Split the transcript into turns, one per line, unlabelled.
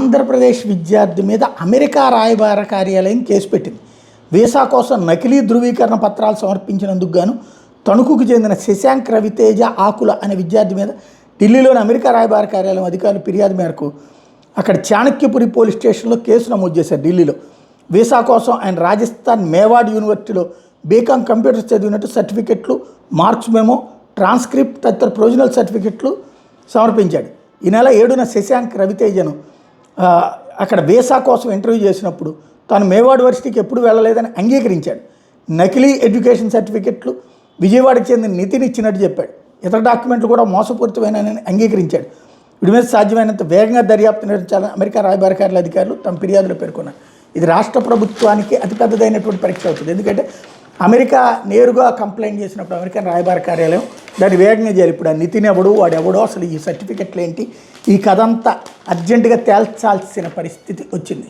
ఆంధ్రప్రదేశ్ విద్యార్థి మీద అమెరికా రాయబార కార్యాలయం కేసు పెట్టింది. వీసా కోసం నకిలీ ధృవీకరణ పత్రాలు సమర్పించినందుకు గాను తణుకుకు చెందిన శశాంక్ రవితేజ ఆకుల అనే విద్యార్థి మీద ఢిల్లీలోని అమెరికా రాయబార కార్యాలయం అధికారులు ఫిర్యాదు మేరకు అక్కడ చాణక్యపురి పోలీస్ స్టేషన్లో కేసు నమోదు చేశారు. ఢిల్లీలో వీసా కోసం ఆయన రాజస్థాన్ మేవాడ్ యూనివర్సిటీలో బీకామ్ కంప్యూటర్స్ చదివినట్టు సర్టిఫికెట్లు, మార్క్స్ మెమో, ట్రాన్స్క్రిప్ట్ తదితర ప్రొవిజనల్ సర్టిఫికెట్లు సమర్పించాడు. ఈ నెల 7న శశాంక్ రవితేజను అక్కడ వీసా కోసం ఇంటర్వ్యూ చేసినప్పుడు తాను మేవాడ్ యూనివర్సిటీకి ఎప్పుడు వెళ్ళలేదని అంగీకరించాడు. నకిలీ ఎడ్యుకేషన్ సర్టిఫికెట్లు విజయవాడకు చెందిన నితిన్ ఇచ్చినట్టు చెప్పాడు. ఇతర డాక్యుమెంట్లు కూడా మోసపూరితమైనని అంగీకరించాడు. వీడి మీద సాధ్యమైనంత వేగంగా దర్యాప్తు నిర్వహించాలని అమెరికా రాయబార కార్యాలయ అధికారులు తమ ఫిర్యాదులో పేర్కొన్నారు. ఇది రాష్ట్ర ప్రభుత్వానికి అతిపెద్దదైనటువంటి పరీక్ష అవుతుంది. ఎందుకంటే అమెరికా నేరుగా కంప్లైంట్ చేసినప్పుడు అమెరికన్ రాయబార కార్యాలయం దాన్ని వేగంగా చేయాలి. ఇప్పుడు ఆ నితిన్ ఎవడు, వాడెవడో, అసలు ఈ సర్టిఫికెట్లు ఏంటి, ఈ కథ అంతా అర్జెంటుగా తేల్చాల్సిన పరిస్థితి వచ్చింది.